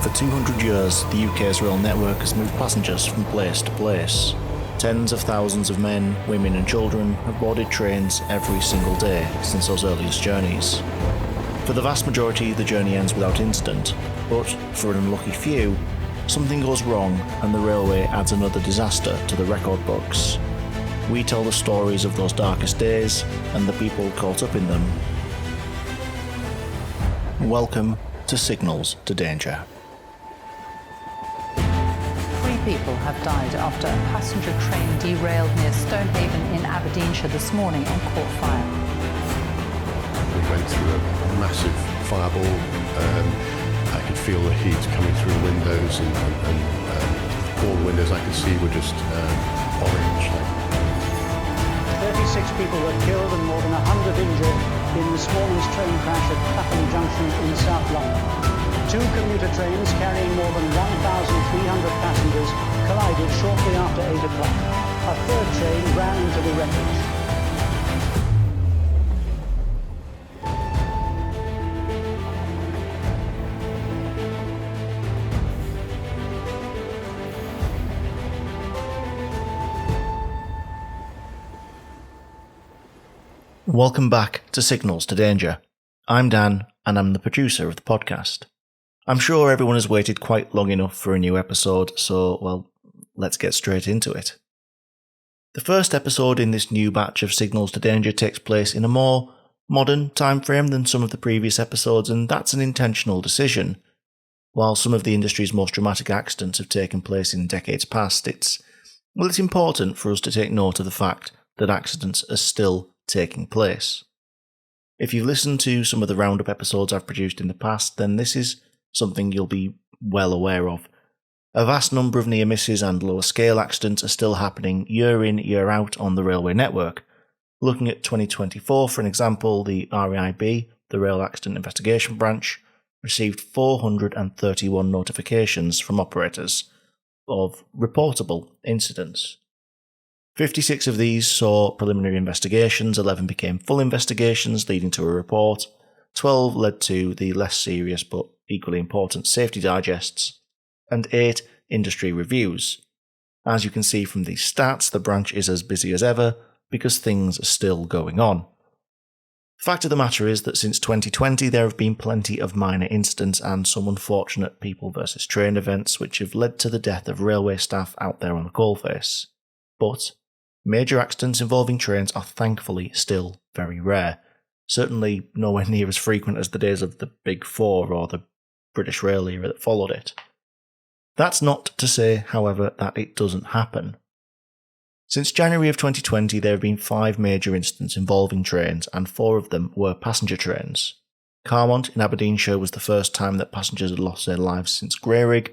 For 200 years, the UK's rail network has moved passengers from place to place. Tens of thousands of men, women and children have boarded trains every single day since those earliest journeys. For the vast majority, the journey ends without incident, but for an unlucky few, something goes wrong and the railway adds another disaster to the record books. We tell the stories of those darkest days and the people caught up in them. Welcome to Signals to Danger. 3 people have died after a passenger train derailed near Stonehaven in Aberdeenshire this morning and caught fire. We went through a massive fireball. I could feel the heat coming through the windows, and all the windows I could see were just orange. 36 people were killed and more than 100 injured in this morning's train crash at Clapham Junction in South London. 2 commuter trains carrying more than 1,300 passengers collided shortly after 8 o'clock. A third train ran into the wreckage. Welcome back to Signals to Danger. I'm Dan, and I'm the producer of the podcast. I'm sure everyone has waited quite long enough for a new episode, so, well, let's get straight into it. The first episode in this new batch of Signals to Danger takes place in a more modern time frame than some of the previous episodes, and that's an intentional decision. While some of the industry's most dramatic accidents have taken place in decades past, it's important for us to take note of the fact that accidents are still taking place. If you've listened to some of the roundup episodes I've produced in the past, then this is something you'll be well aware of. A vast number of near misses and lower scale accidents are still happening year in, year out on the railway network. Looking at 2024, for an example, the RAIB, the Rail Accident Investigation Branch, received 431 notifications from operators of reportable incidents. 56 of these saw preliminary investigations, 11 became full investigations leading to a report, 12 led to the less serious but equally important safety digests, and 8 industry reviews. As you can see from these stats, the branch is as busy as ever because things are still going on. The fact of the matter is that since 2020 there have been plenty of minor incidents and some unfortunate people versus train events which have led to the death of railway staff out there on the coalface. But major accidents involving trains are thankfully still very rare, certainly nowhere near as frequent as the days of the Big Four or the British Rail era that followed it. That's not to say, however, that it doesn't happen. Since January of 2020 there have been 5 major incidents involving trains and 4 of them were passenger trains. Carmont in Aberdeenshire was the first time that passengers had lost their lives since Greyrig.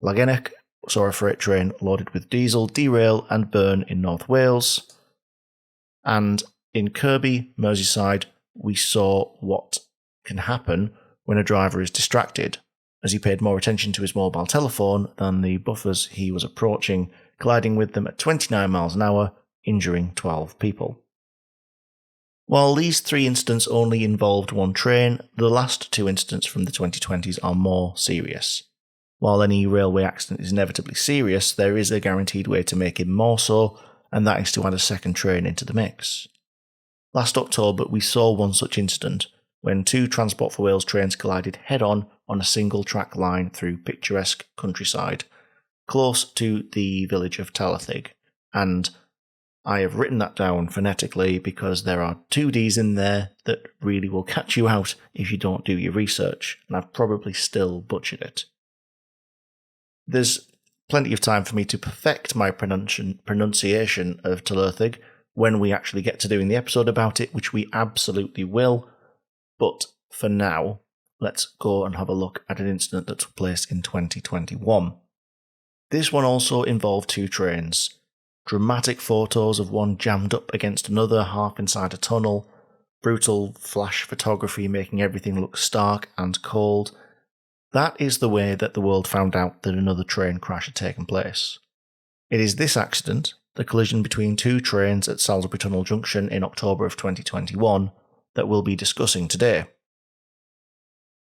Llangennech saw a freight train loaded with diesel derail and burn in North Wales. And in Kirby, Merseyside, we saw what can happen when a driver is distracted, as he paid more attention to his mobile telephone than the buffers he was approaching, colliding with them at 29 miles an hour, injuring 12 people. While these 3 incidents only involved one train, the last 2 incidents from the 2020s are more serious. While any railway accident is inevitably serious, there is a guaranteed way to make it more so, and that is to add a second train into the mix. Last October, we saw one such incident when 2 Transport for Wales trains collided head-on on a single track line through picturesque countryside, close to the village of Tallathig, and I have written that down phonetically because there are 2 Ds in there that really will catch you out if you don't do your research, and I've probably still butchered it. There's plenty of time for me to perfect my pronunciation of Tallathig when we actually get to doing the episode about it, which we absolutely will. But for now, let's go and have a look at an incident that took place in 2021. This one also involved 2 trains. Dramatic photos of one jammed up against another half inside a tunnel, brutal flash photography making everything look stark and cold. That is the way that the world found out that another train crash had taken place. It is this accident, the collision between 2 trains at Salisbury Tunnel Junction in October of 2021, that we'll be discussing today.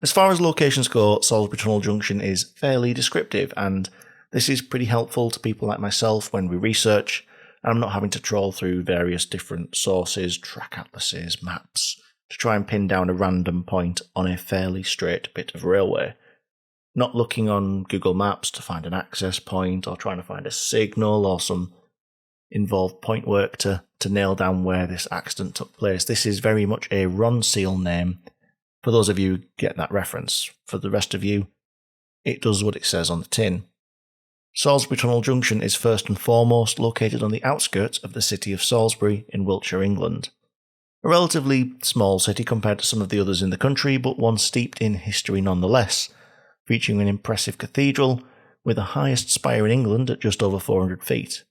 As far as locations go, Salisbury Tunnel Junction is fairly descriptive, and this is pretty helpful to people like myself when we research, and I'm not having to trawl through various different sources, track atlases, maps, to try and pin down a random point on a fairly straight bit of railway. Not looking on Google Maps to find an access point, or trying to find a signal, or some involved point work to nail down where this accident took place. This is very much a Ronseal name. For those of you who get that reference. For the rest of you, it does what it says on the tin. Salisbury Tunnel Junction is first and foremost located on the outskirts of the city of Salisbury in Wiltshire, England. A relatively small city compared to some of the others in the country, but one steeped in history nonetheless, featuring an impressive cathedral with the highest spire in England at just over 400 feet.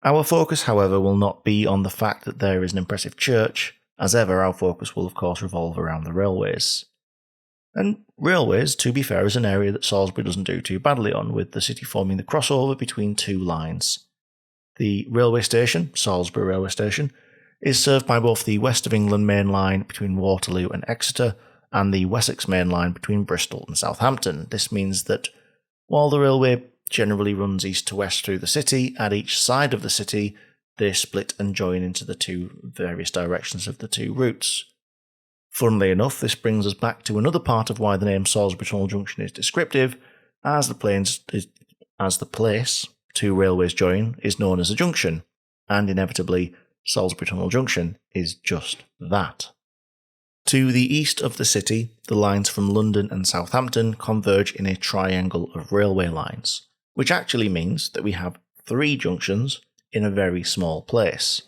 Our focus, however, will not be on the fact that there is an impressive church. As ever, our focus will of course revolve around the railways. And railways, to be fair, is an area that Salisbury doesn't do too badly on, with the city forming the crossover between two lines. The railway station, Salisbury Railway Station, is served by both the West of England Main Line between Waterloo and Exeter and the Wessex Main Line between Bristol and Southampton. This means that while the railway generally runs east to west through the city, at each side of the city they split and join into the two various directions of the two routes. Funnily enough, this brings us back to another part of why the name Salisbury Tunnel Junction is descriptive, as the place two railways join is known as a junction, and inevitably Salisbury Tunnel Junction is just that. To the east of the city, the lines from London and Southampton converge in a triangle of railway lines, which actually means that we have 3 junctions in a very small place.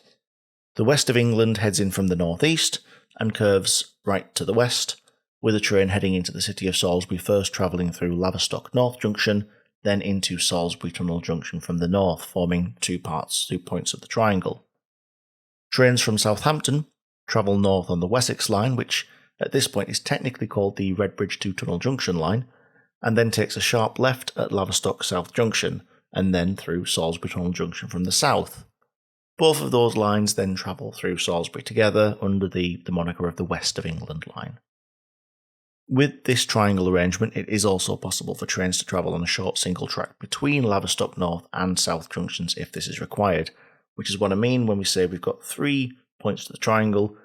The West of England heads in from the northeast and curves right to the west, with a train heading into the city of Salisbury first travelling through Laverstock North Junction, then into Salisbury Tunnel Junction from the north, forming two points of the triangle. Trains from Southampton travel north on the Wessex line, which at this point is technically called the Redbridge to Tunnel Junction line, and then takes a sharp left at Laverstock South Junction, and then through Salisbury Tunnel Junction from the south. Both of those lines then travel through Salisbury together under the moniker of the West of England line. With this triangle arrangement, it is also possible for trains to travel on a short single track between Laverstock North and South Junctions if this is required, which is what I mean when we say we've got 3 points to the triangle.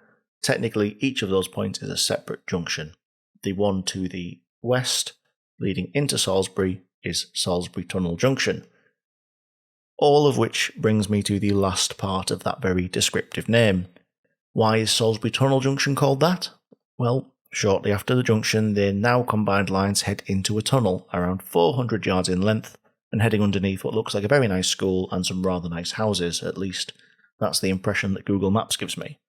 Technically, each of those points is a separate junction. The one to the west, leading into Salisbury, is Salisbury Tunnel Junction. All of which brings me to the last part of that very descriptive name. Why is Salisbury Tunnel Junction called that? Well, shortly after the junction, the now combined lines head into a tunnel around 400 yards in length and heading underneath what looks like a very nice school and some rather nice houses, at least that's the impression that Google Maps gives me.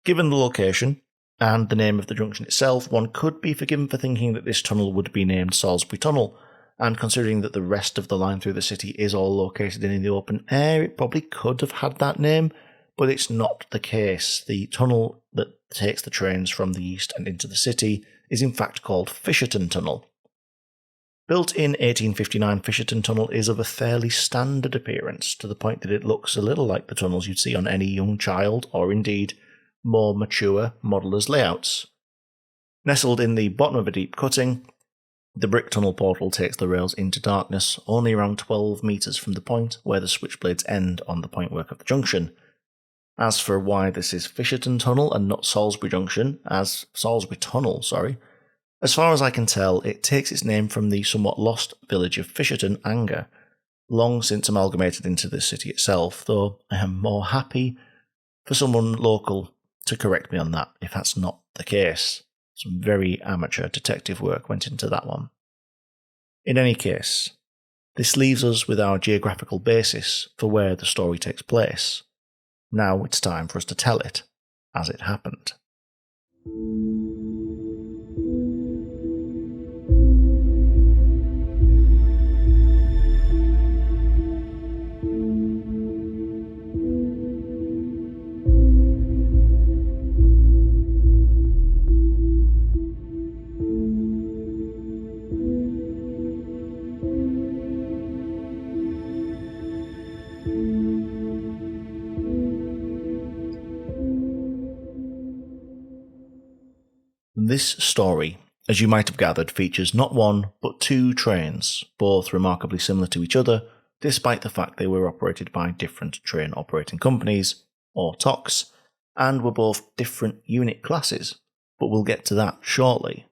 Given the location and the name of the junction itself, one could be forgiven for thinking that this tunnel would be named Salisbury Tunnel, and considering that the rest of the line through the city is all located in the open air, it probably could have had that name, but it's not the case. The tunnel that takes the trains from the east and into the city is in fact called Fisherton Tunnel. Built in 1859, Fisherton Tunnel is of a fairly standard appearance, to the point that it looks a little like the tunnels you'd see on any young child, or indeed more mature modeller's layouts. Nestled in the bottom of a deep cutting, the brick tunnel portal takes the rails into darkness only around 12 metres from the point where the switchblades end on the pointwork of the junction. As for why this is Fisherton Tunnel and not Salisbury Tunnel, as far as I can tell, it takes its name from the somewhat lost village of Fisherton, Anger, long since amalgamated into the city itself, though I am more happy for someone local to correct me on that if that's not the case. Some very amateur detective work went into that one. In any case, this leaves us with our geographical basis for where the story takes place. Now it's time for us to tell it as it happened. This story, as you might have gathered, features not one, but two trains, both remarkably similar to each other, despite the fact they were operated by different train operating companies, or TOCs, and were both different unit classes, but we'll get to that shortly.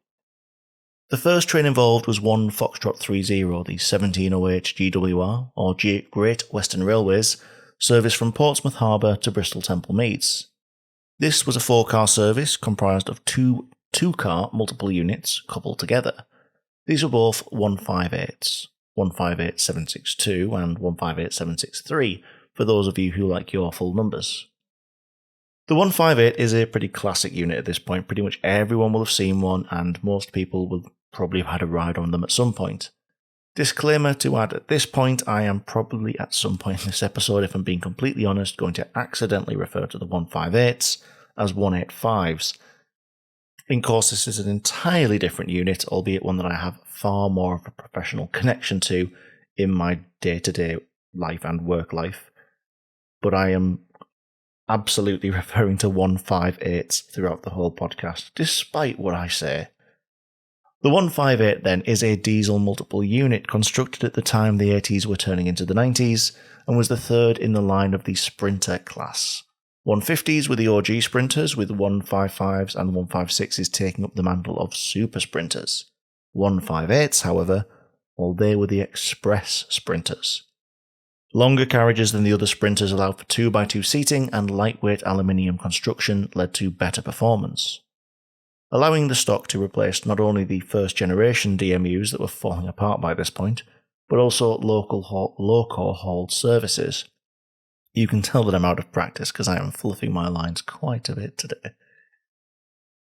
The first train involved was 1 Foxtrot 30, the 1708 GWR, or Great Western Railways, service from Portsmouth Harbour to Bristol Temple Meads. This was a 4-car service comprised of two 2-car multiple units coupled together. These were both 158s, 158762 and 158763, for those of you who like your full numbers. The 158 is a pretty classic unit at this point. Pretty much everyone will have seen one, and most people will probably have had a ride on them at some point. Disclaimer to add at this point, I am probably at some point in this episode, if I'm being completely honest, going to accidentally refer to the 158s as 185s. In course, this is an entirely different unit, albeit one that I have far more of a professional connection to in my day-to-day life and work life. But I am absolutely referring to 158s throughout the whole podcast, despite what I say. The 158 then is a diesel multiple unit constructed at the time the 80s were turning into the 90s, and was the third in the line of the Sprinter class. 150s were the OG Sprinters, with 155s and 156s taking up the mantle of Super Sprinters. 158s, however, well, they were the Express Sprinters. Longer carriages than the other Sprinters allowed for 2x2 seating, and lightweight aluminium construction led to better performance, allowing the stock to replace not only the first generation DMUs that were falling apart by this point, but also loco hauled services. You can tell that I'm out of practice because I am fluffing my lines quite a bit today.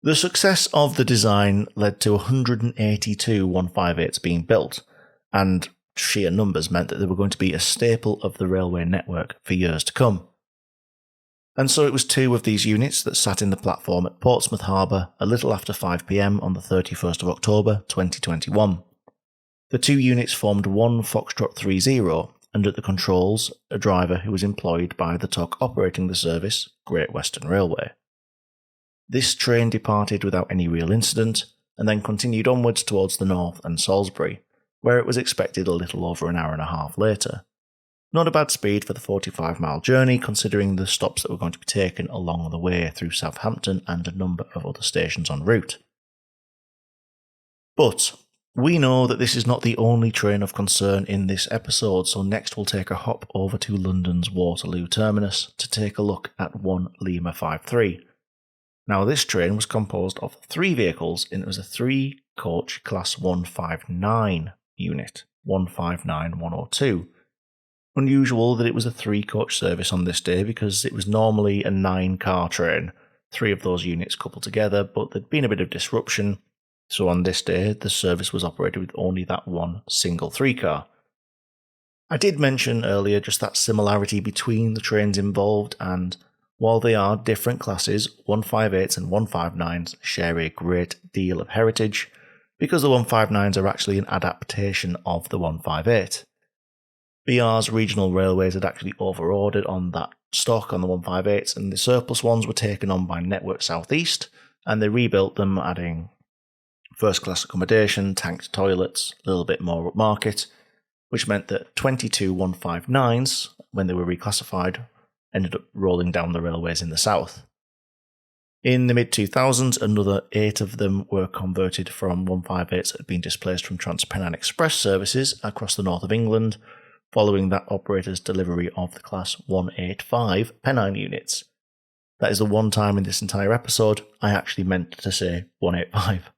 The success of the design led to 182 158s being built, and sheer numbers meant that they were going to be a staple of the railway network for years to come. And so it was 2 of these units that sat in the platform at Portsmouth Harbour a little after 5 p.m. on the 31st of October 2021. The 2 units formed 1 Foxtrot 30, and at the controls, a driver who was employed by the TOC operating the service, Great Western Railway. This train departed without any real incident, and then continued onwards towards the north and Salisbury, where it was expected a little over an hour and a half later. Not a bad speed for the 45-mile journey, considering the stops that were going to be taken along the way through Southampton and a number of other stations en route. But we know that this is not the only train of concern in this episode, so next we'll take a hop over to London's Waterloo terminus to take a look at 1 Lima 53. Now, this train was composed of 3 vehicles, and it was a 3-coach Class 159 unit, 159102. Unusual that it was a 3-coach service on this day, because it was normally a 9-car train, 3 of those units coupled together, but there'd been a bit of disruption, so on this day the service was operated with only that one single 3-car. I did mention earlier just that similarity between the trains involved, and while they are different classes, 158s and 159s share a great deal of heritage, because the 159s are actually an adaptation of the 158. BR's regional railways had actually over-ordered on that stock on the 158s, and the surplus ones were taken on by Network South East, and they rebuilt them, adding first-class accommodation, tanked toilets, a little bit more upmarket, which meant that 22 159s, when they were reclassified, ended up rolling down the railways in the south. In the mid-2000s, another 8 of them were converted from 158s that had been displaced from Trans-Pennine Express services across the north of England, following that operator's delivery of the Class 185 Pennine units. That is the one time in this entire episode I actually meant to say 185.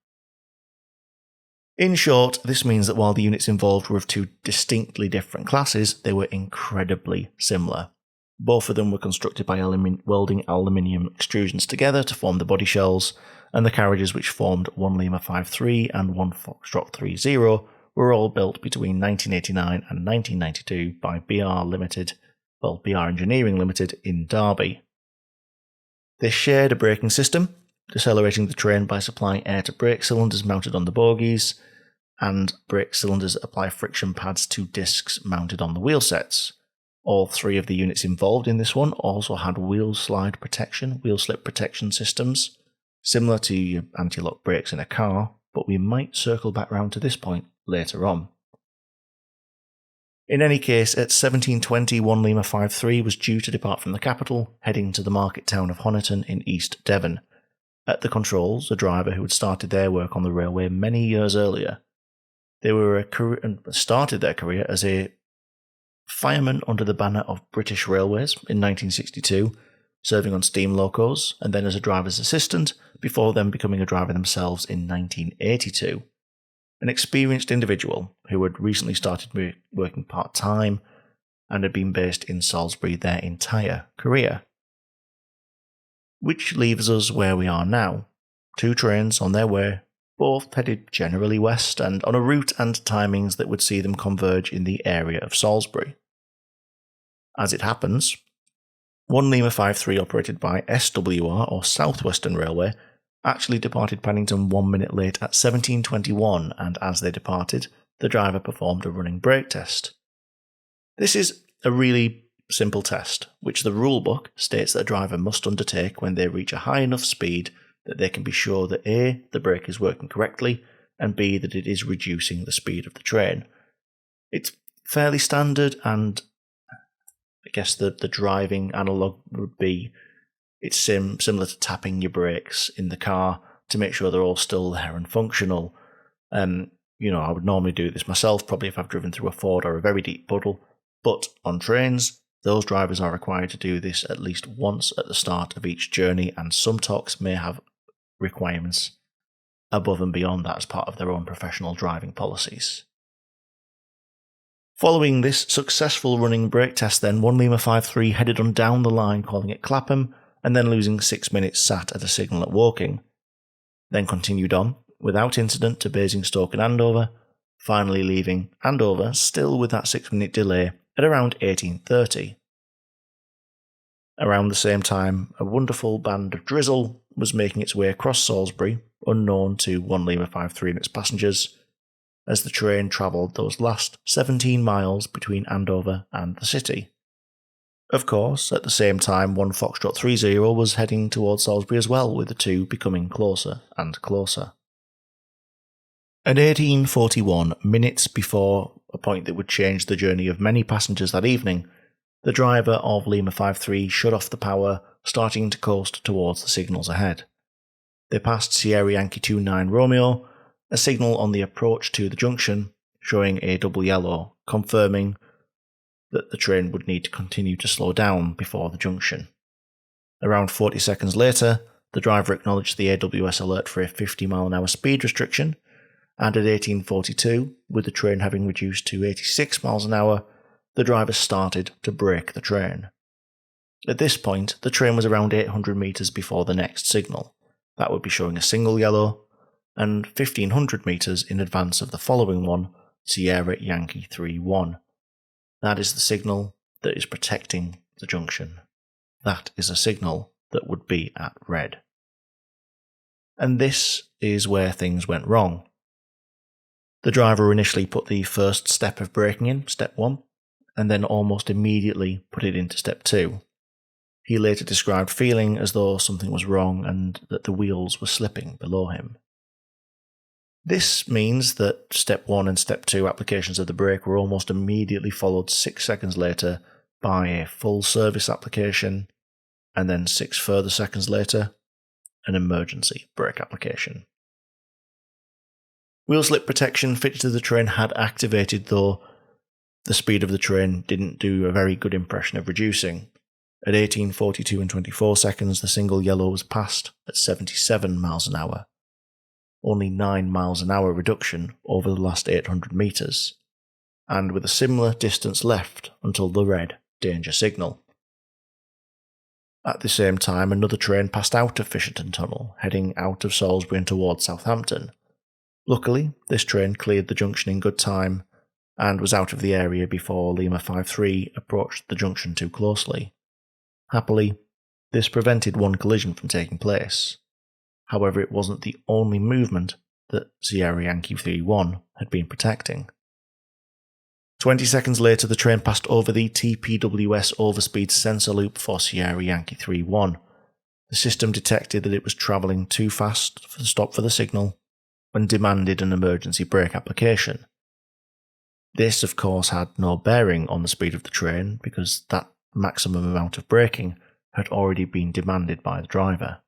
In short, this means that while the units involved were of 2 distinctly different classes, they were incredibly similar. Both of them were constructed by welding aluminium extrusions together to form the body shells, and the carriages which formed 1 Lima 53 and 1 Foxtrot 30 were all built between 1989 and 1992 by BR Engineering Limited in Derby. They shared a braking system, decelerating the train by supplying air to brake cylinders mounted on the bogies, and brake cylinders apply friction pads to discs mounted on the wheel sets. All 3 of the units involved in this one also had wheel slip protection systems, similar to your anti-lock brakes in a car, but we might circle back round to this point later on. In any case, at 17:20, 1 Lima 53 was due to depart from the capital, heading to the market town of Honiton in East Devon. At the controls, a driver who had started their work on the railway many years earlier. They started their career as a fireman under the banner of British Railways in 1962, serving on steam locos, and then as a driver's assistant, before then becoming a driver themselves in 1982. An experienced individual who had recently started working part-time and had been based in Salisbury their entire career. Which leaves us where we are now. 2 trains on their way, both headed generally west and on a route and timings that would see them converge in the area of Salisbury. As it happens, 1 Lima 53 operated by SWR or South Western Railway actually departed Paddington 1 minute late at 17:21, and as they departed, the driver performed a running brake test. This is a really simple test, which the rulebook states that a driver must undertake when they reach a high enough speed that they can be sure that A, the brake is working correctly, and B, that it is reducing the speed of the train. It's fairly standard, and I guess the driving analogue would be it's similar to tapping your brakes in the car to make sure they're all still there and functional. I would normally do this myself, probably if I've driven through a ford or a very deep puddle, but on trains, those drivers are required to do this at least once at the start of each journey, and some TOCs may have requirements above and beyond that as part of their own professional driving policies. Following this successful running brake test then, 1 Lima 53 headed on down the line, calling at Clapham, and then losing 6 minutes sat at a signal at Woking. Then continued on, without incident, to Basingstoke and Andover, finally leaving Andover, still with that 6-minute delay, at around 18:30. Around the same time, a wonderful band of drizzle was making its way across Salisbury, unknown to 1 Lima 53 and its passengers, as the train travelled those last 17 miles between Andover and the city. Of course, at the same time, 1 Foxtrot 30 was heading towards Salisbury as well, with the two becoming closer and closer. At 18:41, minutes before a point that would change the journey of many passengers that evening, the driver of Lima 53 shut off the power, starting to coast towards the signals ahead. They passed Sierra Yankee 29 Romeo, a signal on the approach to the junction, showing a double yellow, confirming that the train would need to continue to slow down before the junction. Around 40 seconds later, the driver acknowledged the AWS alert for a 50 mph speed restriction, and at 18:42, with the train having reduced to 86 mph, the driver started to brake the train. At this point, the train was around 800 metres before the next signal. That would be showing a single yellow, and 1500 metres in advance of the following one, Sierra Yankee 31. That is the signal that is protecting the junction. That is a signal that would be at red. And this is where things went wrong. The driver initially put the first step of braking in, step 1, and then almost immediately put it into step 2. He later described feeling as though something was wrong and that the wheels were slipping below him. This means that step 1 and step 2 applications of the brake were almost immediately followed 6 seconds later by a full service application, and then 6 further seconds later, an emergency brake application. Wheel slip protection fitted to the train had activated, though the speed of the train didn't do a very good impression of reducing. At 18:42 and 24 seconds, the single yellow was passed at 77 mph. Only 9 mph reduction over the last 800 metres, and with a similar distance left until the red danger signal. At the same time, another train passed out of Fisherton Tunnel, heading out of Salisbury and towards Southampton. Luckily, this train cleared the junction in good time and was out of the area before Lima 53 approached the junction too closely. Happily, this prevented one collision from taking place. However, it wasn't the only movement that Sierra Yankee 31 had been protecting. 20 seconds later, the train passed over the TPWS overspeed sensor loop for Sierra Yankee 31, the system detected that it was travelling too fast to stop for the signal and demanded an emergency brake application. This, of course, had no bearing on the speed of the train because that maximum amount of braking had already been demanded by the driver.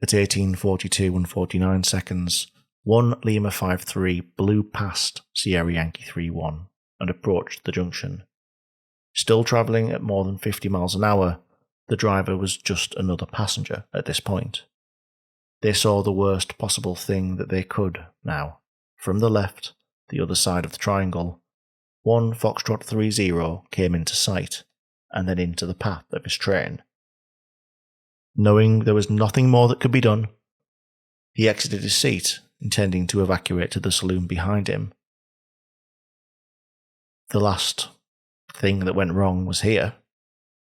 At 18:42 and 49 seconds, 1 Lima 53 blew past Sierra Yankee 31 and approached the junction. Still travelling at more than 50 miles an hour, the driver was just another passenger at this point. They saw the worst possible thing that they could now. From the left, the other side of the triangle, 1 Foxtrot 30 came into sight and then into the path of his train. Knowing there was nothing more that could be done, he exited his seat, intending to evacuate to the saloon behind him. The last thing that went wrong was here.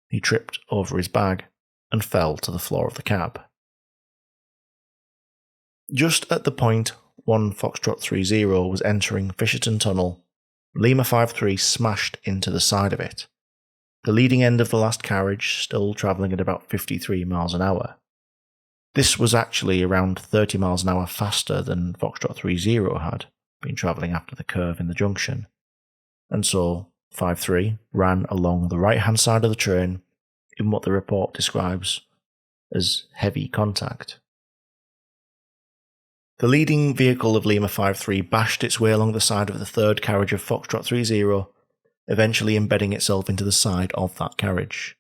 He tripped over his bag and fell to the floor of the cab. Just at the point 1 Foxtrot 30 was entering Fisherton Tunnel, Lima 53 smashed into the side of it, the leading end of the last carriage still travelling at about 53 miles an hour. This was actually around 30 miles an hour faster than Foxtrot 30 had been travelling after the curve in the junction, and so 53 ran along the right-hand side of the train in what the report describes as heavy contact. The leading vehicle of Lima 53 bashed its way along the side of the third carriage of Foxtrot 30, eventually embedding itself into the side of that carriage.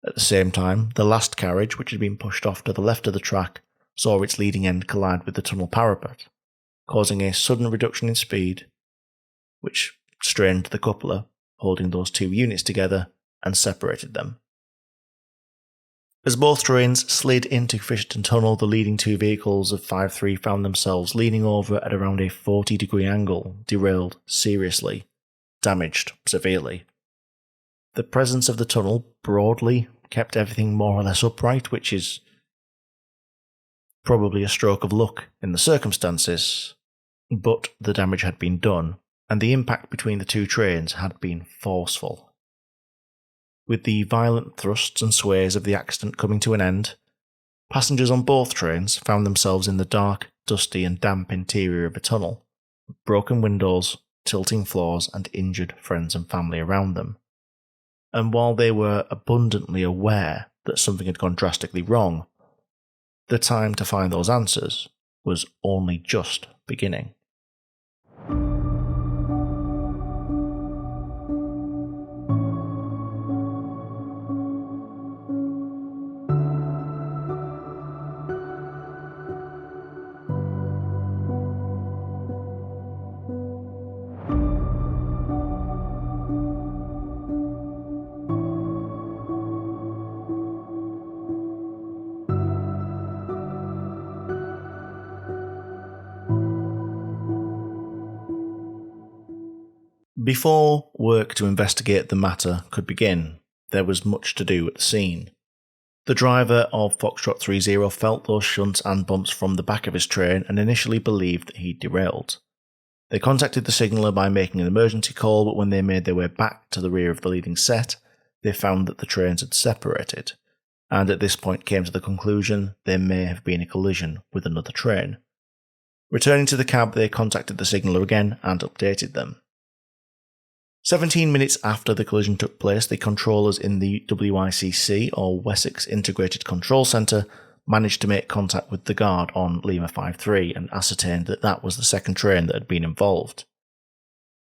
At the same time, the last carriage, which had been pushed off to the left of the track, saw its leading end collide with the tunnel parapet, causing a sudden reduction in speed, which strained the coupler, holding those two units together, and separated them. As both trains slid into Fisherton Tunnel, the leading two vehicles of 53 found themselves leaning over at around a 40-degree angle, derailed seriously, damaged severely. The presence of the tunnel broadly kept everything more or less upright, which is probably a stroke of luck in the circumstances, but the damage had been done, and the impact between the two trains had been forceful. With the violent thrusts and sways of the accident coming to an end, passengers on both trains found themselves in the dark, dusty and damp interior of a tunnel, with broken windows, tilting floors and injured friends and family around them. And while they were abundantly aware that something had gone drastically wrong, the time to find those answers was only just beginning. Before work to investigate the matter could begin, there was much to do at the scene. The driver of Foxtrot 30 felt those shunts and bumps from the back of his train and initially believed that he'd derailed. They contacted the signaller by making an emergency call, but when they made their way back to the rear of the leading set, they found that the trains had separated, and at this point came to the conclusion there may have been a collision with another train. Returning to the cab, they contacted the signaller again and updated them. 17 minutes after the collision took place, the controllers in the WICC, or Wessex Integrated Control Centre, managed to make contact with the guard on Lima 53 and ascertained that that was the second train that had been involved.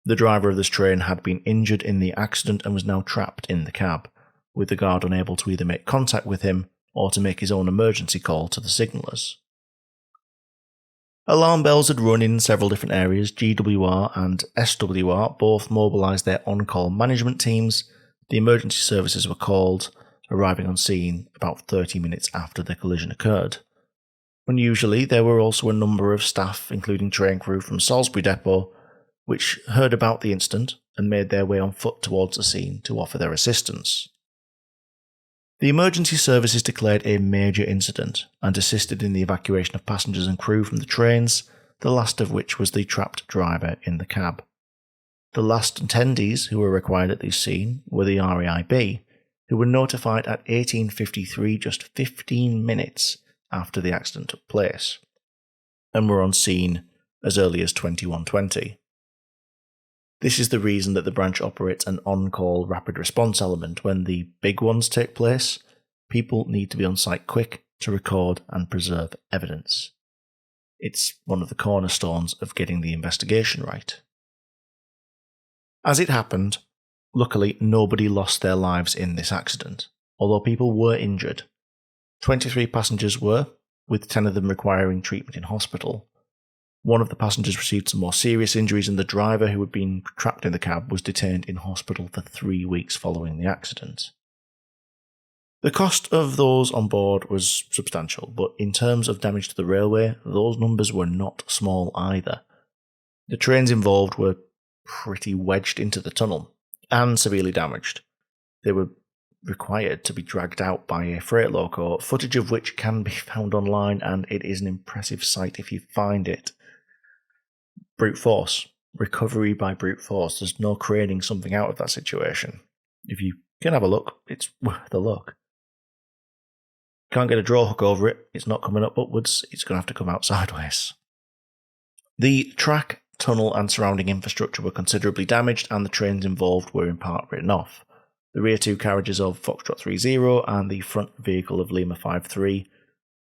The driver of this train had been injured in the accident and was now trapped in the cab, with the guard unable to either make contact with him or to make his own emergency call to the signallers. Alarm bells had run in several different areas. GWR and SWR both mobilised their on-call management teams. The emergency services were called, arriving on scene about 30 minutes after the collision occurred. Unusually, there were also a number of staff, including train crew from Salisbury depot, which heard about the incident and made their way on foot towards the scene to offer their assistance. The emergency services declared a major incident and assisted in the evacuation of passengers and crew from the trains, the last of which was the trapped driver in the cab. The last attendees who were required at the scene were the RAIB, who were notified at 18:53, just 15 minutes after the accident took place, and were on scene as early as 21:20. This is the reason that the branch operates an on-call rapid response element. When the big ones take place, people need to be on site quick to record and preserve evidence. It's one of the cornerstones of getting the investigation right. As it happened, luckily nobody lost their lives in this accident, although people were injured. 23 passengers were, with 10 of them requiring treatment in hospital. One of the passengers received some more serious injuries, and the driver, who had been trapped in the cab, was detained in hospital for 3 weeks following the accident. The cost of those on board was substantial, but in terms of damage to the railway, those numbers were not small either. The trains involved were pretty wedged into the tunnel and severely damaged. They were required to be dragged out by a freight loco, footage of which can be found online, and it is an impressive sight if you find it. Brute force. Recovery by brute force. There's no craning something out of that situation. If you can have a look, it's worth a look. Can't get a draw hook over it, it's not coming up upwards, it's going to have to come out sideways. The track, tunnel and surrounding infrastructure were considerably damaged, and the trains involved were in part written off. The rear two carriages of Foxtrot 30 and the front vehicle of Lima 53,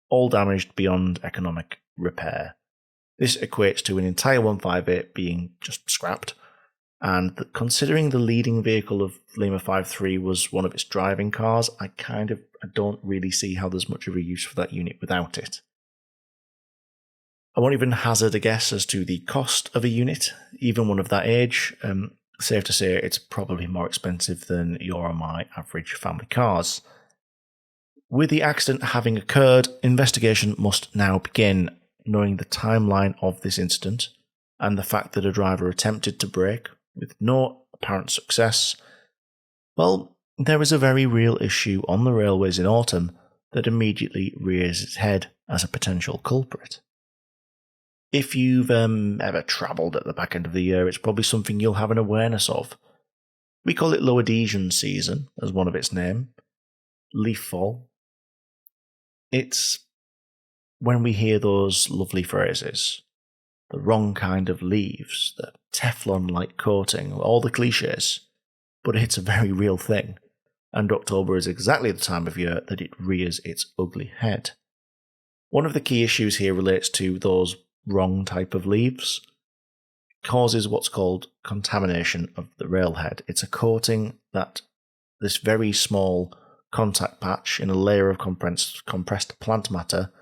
all damaged beyond economic repair. This equates to an entire 158 being just scrapped, and considering the leading vehicle of Lima 53 was one of its driving cars, I don't really see how there's much of a use for that unit without it. I won't even hazard a guess as to the cost of a unit, even one of that age. Safe to say it's probably more expensive than your or my average family cars. With the accident having occurred, investigation must now begin. Knowing the timeline of this incident and the fact that a driver attempted to brake with no apparent success, well, there is a very real issue on the railways in autumn that immediately rears its head as a potential culprit. If you've ever travelled at the back end of the year, it's probably something you'll have an awareness of. We call it low adhesion season, as one of its name. Leaf fall. It's when we hear those lovely phrases, the wrong kind of leaves, the Teflon-like coating, all the cliches, but it's a very real thing, and October is exactly the time of year that it rears its ugly head. One of the key issues here relates to those wrong type of leaves. It causes what's called contamination of the railhead. It's a coating that this very small contact patch in a layer of compressed plant matter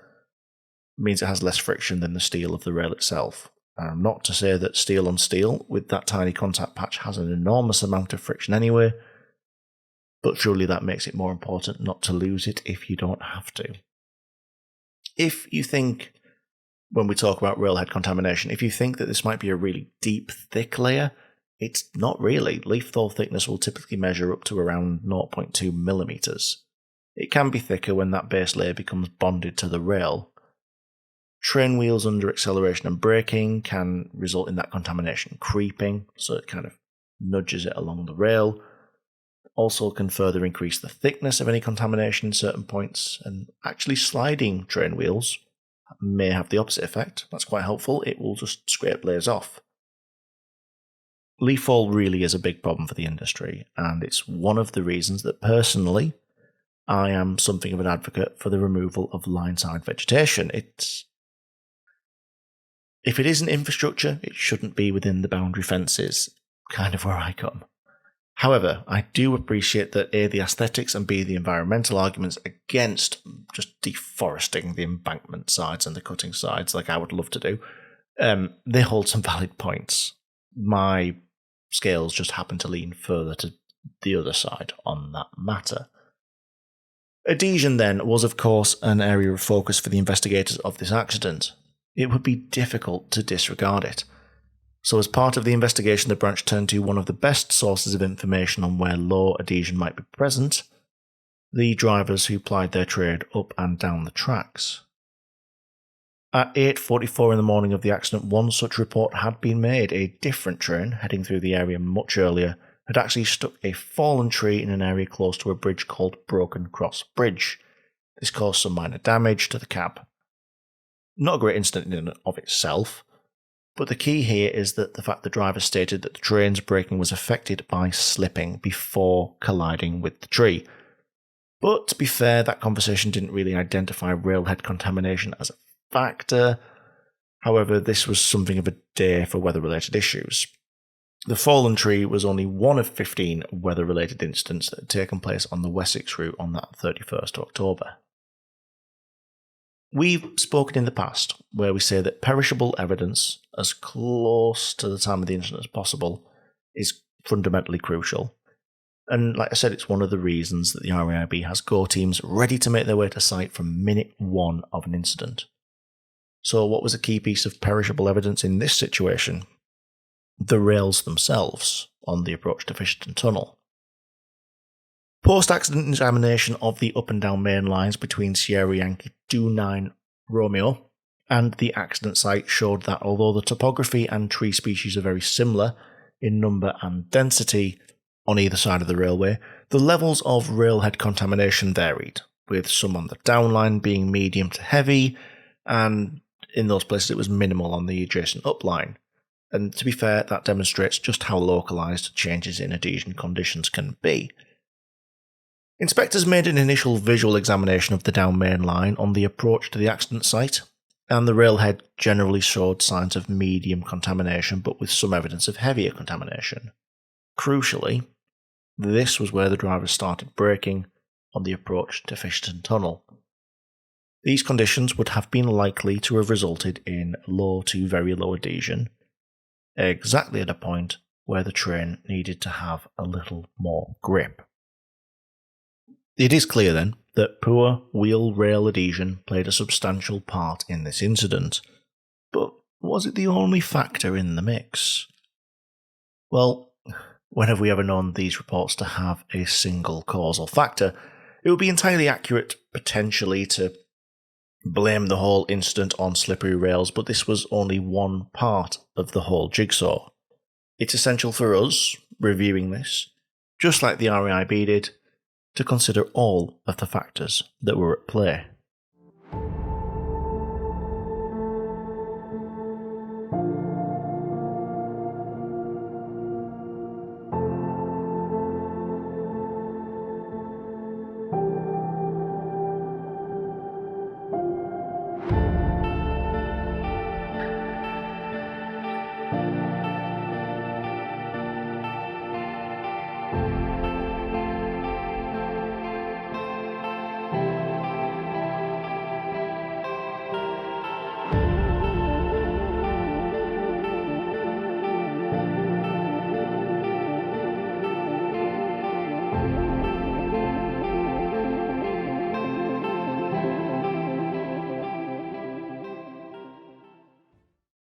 means it has less friction than the steel of the rail itself. Not to say that steel on steel with that tiny contact patch has an enormous amount of friction anyway, but surely that makes it more important not to lose it if you don't have to. If you think, when we talk about railhead contamination, if you think that this might be a really deep, thick layer, it's not really. Leaf thaw thickness will typically measure up to around 0.2 millimeters. It can be thicker when that base layer becomes bonded to the rail. Train wheels under acceleration and braking can result in that contamination creeping, so it kind of nudges it along the rail. Also can further increase the thickness of any contamination in certain points, and actually sliding train wheels may have the opposite effect. That's quite helpful. It will just scrape layers off. Leaf fall really is a big problem for the industry, and it's one of the reasons that personally I am something of an advocate for the removal of line-side vegetation. If it isn't infrastructure, it shouldn't be within the boundary fences, kind of where I come. However, I do appreciate that A, the aesthetics, and B, the environmental arguments against just deforesting the embankment sides and the cutting sides, like I would love to do, they hold some valid points. My scales just happen to lean further to the other side on that matter. Adhesion, then, was of course an area of focus for the investigators of this accident. It would be difficult to disregard it. So as part of the investigation, the branch turned to one of the best sources of information on where low adhesion might be present, the drivers who plied their trade up and down the tracks. At 8:44 in the morning of the accident, one such report had been made. A different train, heading through the area much earlier, had actually struck a fallen tree in an area close to a bridge called Broken Cross Bridge. This caused some minor damage to the cab. Not a great incident in and of itself, but the key here is that the fact the driver stated that the train's braking was affected by slipping before colliding with the tree. But to be fair, that conversation didn't really identify railhead contamination as a factor. However, this was something of a day for weather-related issues. The fallen tree was only one of 15 weather-related incidents that had taken place on the Wessex route on that 31st of October. We've spoken in the past where we say that perishable evidence, as close to the time of the incident as possible, is fundamentally crucial. And like I said, it's one of the reasons that the RAIB has go teams ready to make their way to site from minute one of an incident. So what was a key piece of perishable evidence in this situation? The rails themselves on the approach to Fisherton Tunnel. Post-accident examination of the up and down main lines between Sierra Yankee 29 Romeo and the accident site showed that although the topography and tree species are very similar in number and density on either side of the railway, the levels of railhead contamination varied, with some on the downline being medium to heavy, and in those places it was minimal on the adjacent upline. And to be fair, that demonstrates just how localised changes in adhesion conditions can be. Inspectors made an initial visual examination of the down main line on the approach to the accident site, and the railhead generally showed signs of medium contamination but with some evidence of heavier contamination. Crucially, this was where the drivers started braking on the approach to Fisherton Tunnel. These conditions would have been likely to have resulted in low to very low adhesion, exactly at a point where the train needed to have a little more grip. It is clear then that poor wheel-rail adhesion played a substantial part in this incident, but was it the only factor in the mix? Well, when have we ever known these reports to have a single causal factor? It would be entirely accurate, potentially, to blame the whole incident on slippery rails, but this was only one part of the whole jigsaw. It's essential for us, reviewing this, just like the RAIB did, to consider all of the factors that were at play.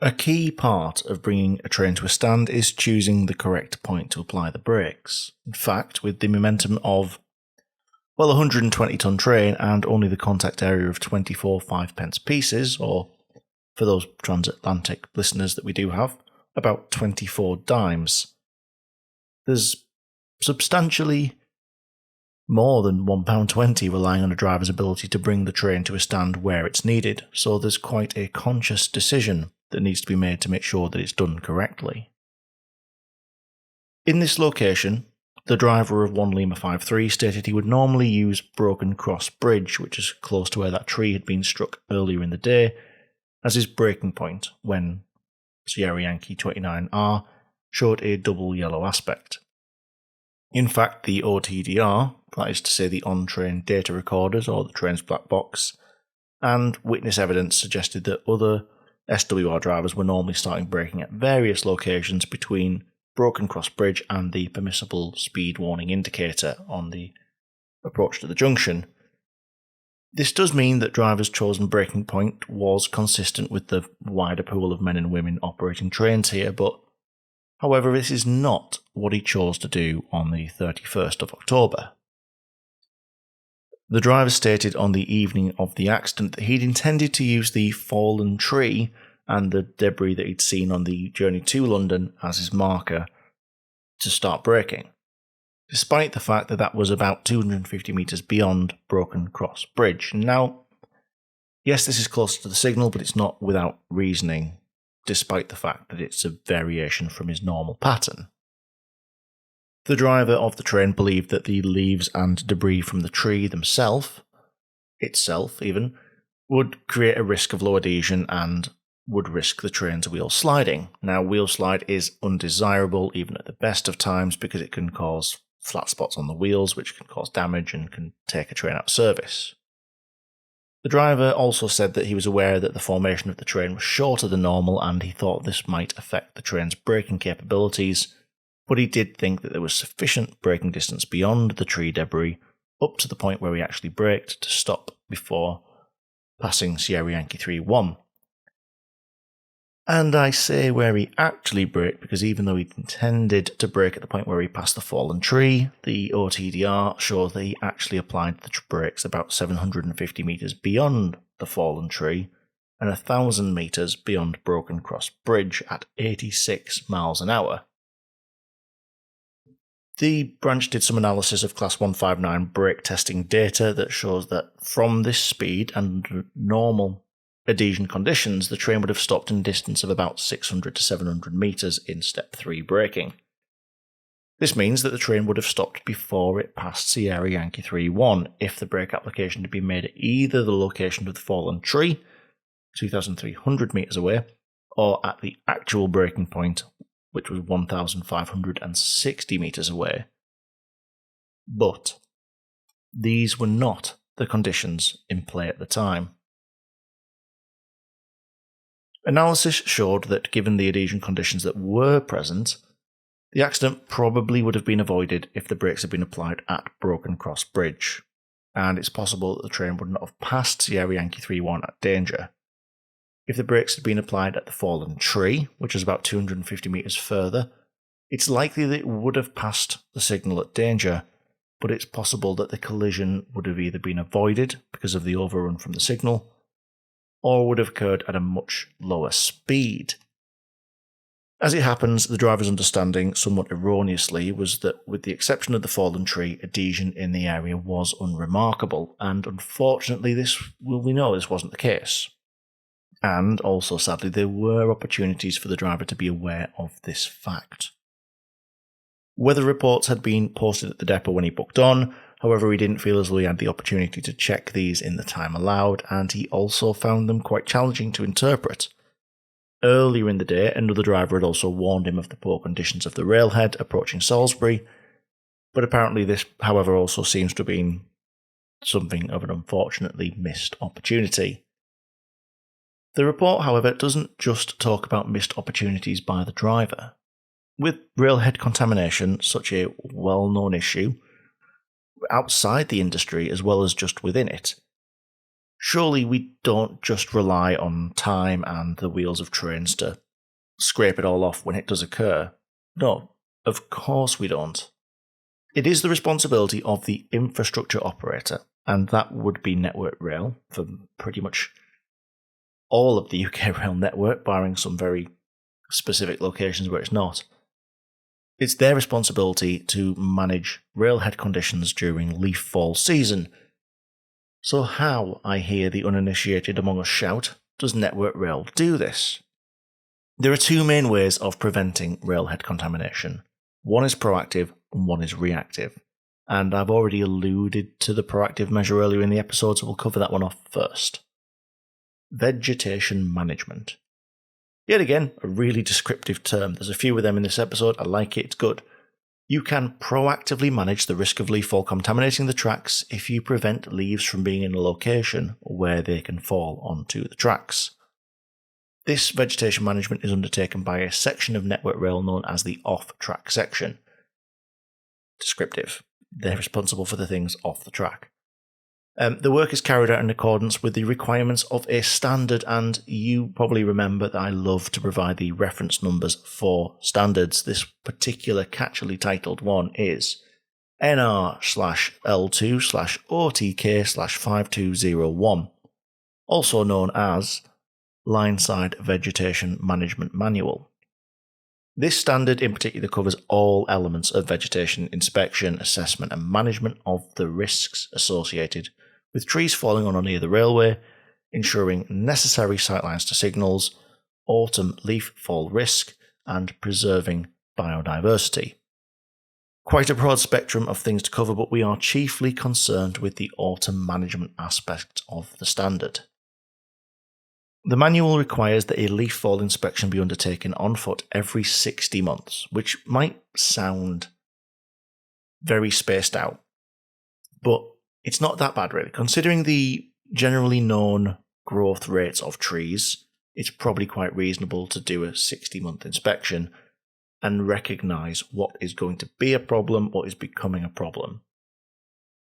A key part of bringing a train to a stand is choosing the correct point to apply the brakes. In fact, with the momentum of, a 120-ton train and only the contact area of 24 5-pence pieces, or for those transatlantic listeners that we do have, about 24 dimes, there's substantially more than £1.20 relying on a driver's ability to bring the train to a stand where it's needed, so there's quite a conscious decision that needs to be made to make sure that it's done correctly. In this location, the driver of 1 Lima 53 stated he would normally use Broken Cross Bridge, which is close to where that tree had been struck earlier in the day, as his braking point when Sierra Yankee 29R showed a double yellow aspect. In fact, the OTDR, that is to say the on-train data recorders or the train's black box, and witness evidence suggested that other SWR drivers were normally starting braking at various locations between Broken Cross Bridge and the permissible speed warning indicator on the approach to the junction. This does mean that drivers' chosen braking point was consistent with the wider pool of men and women operating trains here, but however, this is not what he chose to do on the 31st of October. The driver stated on the evening of the accident that he'd intended to use the fallen tree and the debris that he'd seen on the journey to London as his marker, to start braking, despite the fact that that was about 250 metres beyond Broken Cross Bridge. Now, yes, this is close to the signal, but it's not without reasoning, despite the fact that it's a variation from his normal pattern. The driver of the train believed that the leaves and debris from the tree itself even, would create a risk of low adhesion and would risk the train's wheel sliding. Now, wheel slide is undesirable even at the best of times because it can cause flat spots on the wheels, which can cause damage and can take a train out of service. The driver also said that he was aware that the formation of the train was shorter than normal and he thought this might affect the train's braking capabilities, but he did think that there was sufficient braking distance beyond the tree debris up to the point where he actually braked to stop before passing Sierra Yankee 3-1. And I say where he actually braked because even though he intended to brake at the point where he passed the fallen tree, the OTDR shows that he actually applied the brakes about 750 metres beyond the fallen tree and 1,000 metres beyond Broken Cross Bridge at 86 miles an hour. The branch did some analysis of Class 159 brake testing data that shows that from this speed and normal adhesion conditions, the train would have stopped in a distance of about 600 to 700 metres in Step 3 braking. This means that the train would have stopped before it passed Sierra Yankee 3-1 if the brake application had been made at either the location of the fallen tree, 2,300 metres away, or at the actual braking point, which was 1,560 metres away. But these were not the conditions in play at the time. Analysis showed that given the adhesion conditions that were present, the accident probably would have been avoided if the brakes had been applied at Broken Cross Bridge, and it's possible that the train would not have passed Sierra Yankee 3-1 at danger. If the brakes had been applied at the fallen tree, which is about 250 metres further, it's likely that it would have passed the signal at danger, but it's possible that the collision would have either been avoided because of the overrun from the signal, or would have occurred at a much lower speed. As it happens, the driver's understanding, somewhat erroneously, was that with the exception of the fallen tree, adhesion in the area was unremarkable, and unfortunately we know this wasn't the case. And also, sadly, there were opportunities for the driver to be aware of this fact. Weather reports had been posted at the depot when he booked on, however he didn't feel as though he had the opportunity to check these in the time allowed, and he also found them quite challenging to interpret. Earlier in the day, another driver had also warned him of the poor conditions of the railhead approaching Salisbury, but apparently this, however, also seems to have been something of an unfortunately missed opportunity. The report, however, doesn't just talk about missed opportunities by the driver. With railhead contamination such a well-known issue, outside the industry as well as just within it, surely we don't just rely on time and the wheels of trains to scrape it all off when it does occur. No, of course we don't. It is the responsibility of the infrastructure operator, and that would be Network Rail for pretty much all of the UK rail network, barring some very specific locations where it's not. It's their responsibility to manage railhead conditions during leaf fall season. So how, I hear the uninitiated among us shout, does Network Rail do this? There are two main ways of preventing railhead contamination. One is proactive and one is reactive. And I've already alluded to the proactive measure earlier in the episode, so we'll cover that one off first. Vegetation management. Yet again, a really descriptive term. There's a few of them in this episode. I like it, it's good. You can proactively manage the risk of leaf fall contaminating the tracks if you prevent leaves from being in a location where they can fall onto the tracks. This vegetation management is undertaken by a section of Network Rail known as the off-track section. Descriptive. They're responsible for the things off the track. The work is carried out in accordance with the requirements of a standard, and you probably remember that I love to provide the reference numbers for standards. This particular catchily titled one is NR/L2/OTK/5201, also known as Lineside Vegetation Management Manual. This standard in particular covers all elements of vegetation inspection, assessment and management of the risks associated with trees falling on or near the railway, ensuring necessary sightlines to signals, autumn leaf fall risk, and preserving biodiversity. Quite a broad spectrum of things to cover, but we are chiefly concerned with the autumn management aspect of the standard. The manual requires that a leaf fall inspection be undertaken on foot every 60 months, which might sound very spaced out, but it's not that bad really. Considering the generally known growth rates of trees, it's probably quite reasonable to do a 60-month inspection and recognise what is going to be a problem, what is becoming a problem.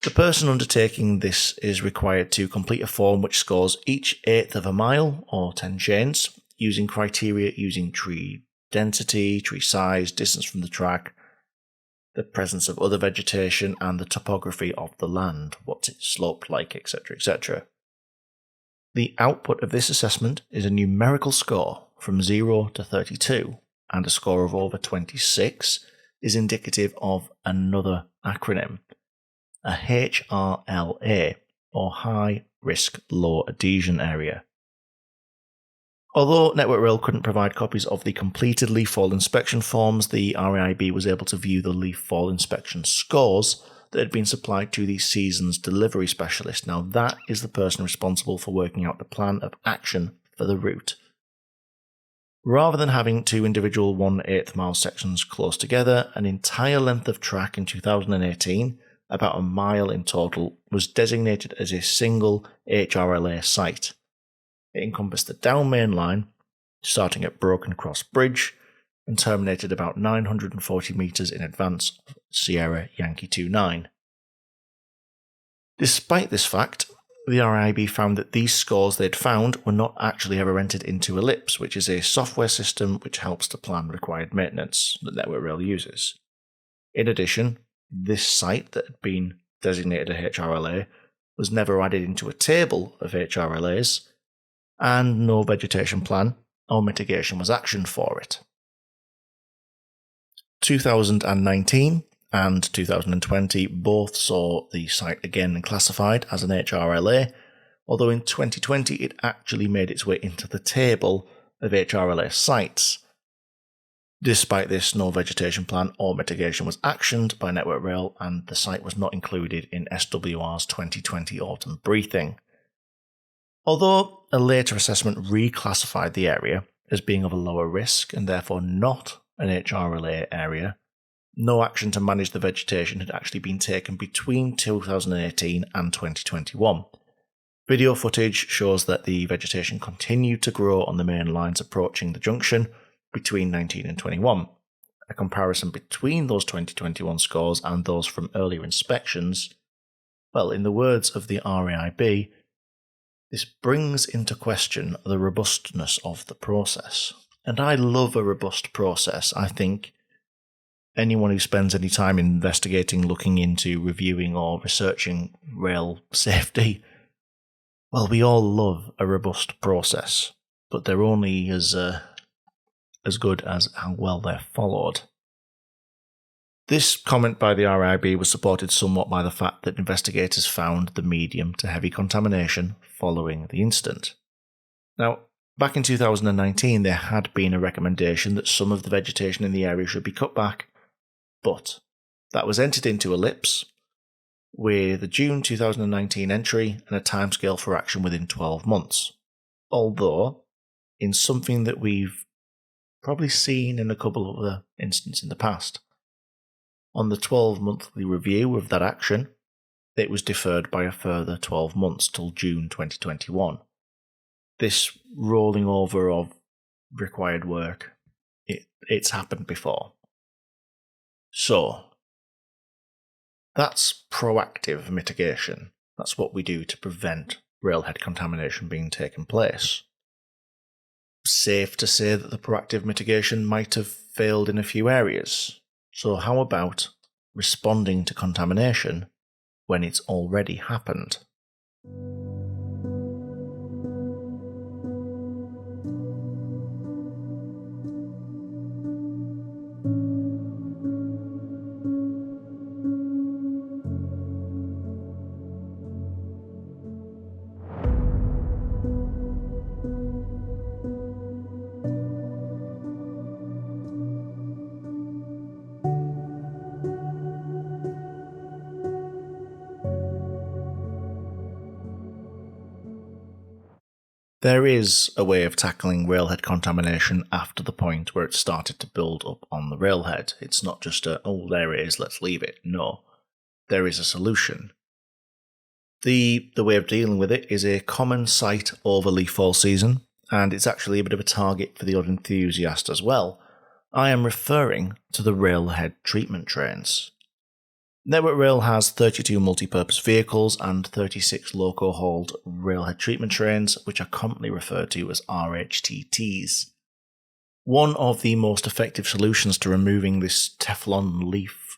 The person undertaking this is required to complete a form which scores each eighth of a mile, or 10 chains, using criteria using tree density, tree size, distance from the track, the presence of other vegetation, and the topography of the land, what's it sloped like, etc., etc. The output of this assessment is a numerical score from 0 to 32, and a score of over 26 is indicative of another acronym, a HRLA, or High Risk Low Adhesion Area. Although Network Rail couldn't provide copies of the completed leaf fall inspection forms, the RAIB was able to view the leaf fall inspection scores that had been supplied to the season's delivery specialist. Now that is the person responsible for working out the plan of action for the route. Rather than having two individual 1/8 mile sections close together, an entire length of track in 2018, about a mile in total, was designated as a single HRLA site. It encompassed the down main line, starting at Broken Cross Bridge, and terminated about 940 metres in advance of Sierra Yankee 29. Despite this fact, the RIB found that these scores they'd found were not actually ever entered into Ellipse, which is a software system which helps to plan required maintenance that Network Rail uses. In addition, this site that had been designated a HRLA was never added into a table of HRLAs, and no vegetation plan or mitigation was actioned for it. 2019 and 2020 both saw the site again classified as an HRLA, although in 2020 it actually made its way into the table of HRLA sites. Despite this, no vegetation plan or mitigation was actioned by Network Rail, and the site was not included in SWR's 2020 autumn briefing. Although a later assessment reclassified the area as being of a lower risk and therefore not an HRLA area, no action to manage the vegetation had actually been taken between 2018 and 2021. Video footage shows that the vegetation continued to grow on the main lines approaching the junction between 19 and 21. A comparison between those 2021 scores and those from earlier inspections, well, in the words of the RAIB, this brings into question the robustness of the process. And I love a robust process. I think anyone who spends any time investigating, looking into, reviewing or researching rail safety, well, we all love a robust process, but they're only as good as how well they're followed. This comment by the RIB was supported somewhat by the fact that investigators found the medium to heavy contamination following the incident. Now, back in 2019, there had been a recommendation that some of the vegetation in the area should be cut back, but that was entered into Ellipse with a June 2019 entry and a timescale for action within 12 months. Although, in something that we've probably seen in a couple of other instances in the past, on the 12-monthly review of that action, it was deferred by a further 12 months till June 2021. This rolling over of required work, it's happened before. So, that's proactive mitigation. That's what we do to prevent railhead contamination being taken place. Safe to say that the proactive mitigation might have failed in a few areas. So how about responding to contamination when it's already happened? There is a way of tackling railhead contamination after the point where it started to build up on the railhead. It's not just oh, there it is, let's leave it. No, there is a solution. The way of dealing with it is a common sight over leaf fall season, and it's actually a bit of a target for the odd enthusiast as well. I am referring to the railhead treatment trains. Network Rail has 32 multi-purpose vehicles and 36 loco-hauled railhead treatment trains, which are commonly referred to as RHTTs. One of the most effective solutions to removing this Teflon leaf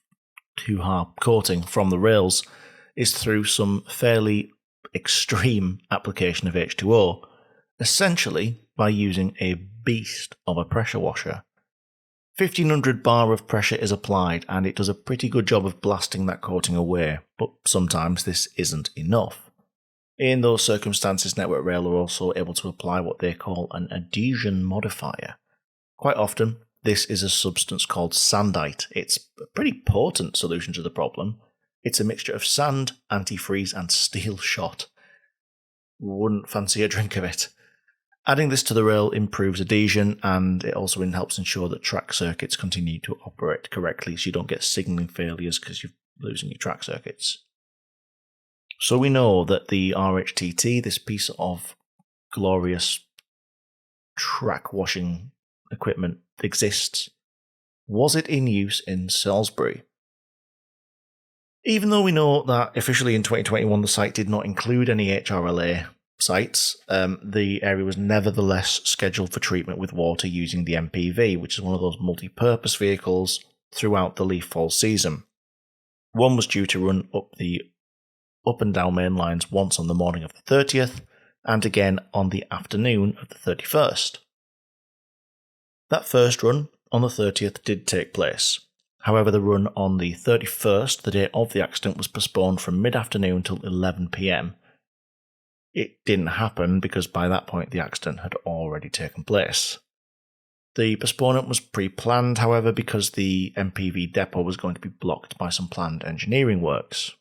hoo-ha coating from the rails is through some fairly extreme application of H2O, essentially by using a beast of a pressure washer. 1500 bar of pressure is applied, and it does a pretty good job of blasting that coating away, but sometimes this isn't enough. In those circumstances, Network Rail are also able to apply what they call an adhesion modifier. Quite often, this is a substance called sandite. It's a pretty potent solution to the problem. It's a mixture of sand, antifreeze, and steel shot. Wouldn't fancy a drink of it. Adding this to the rail improves adhesion, and it also helps ensure that track circuits continue to operate correctly so you don't get signalling failures because you're losing your track circuits. So we know that the RHTT, this piece of glorious track washing equipment, exists. Was it in use in Salisbury? Even though we know that officially in 2021 the site did not include any HRLA sites, the area was nevertheless scheduled for treatment with water using the MPV, which is one of those multi-purpose vehicles throughout the leaf fall season. One was due to run up and down main lines once on the morning of the 30th, and again on the afternoon of the 31st. That first run on the 30th did take place. However, the run on the 31st, the day of the accident, was postponed from mid-afternoon till 11 PM. It didn't happen because by that point the accident had already taken place. The postponement was pre-planned, however, because the MPV depot was going to be blocked by some planned engineering works.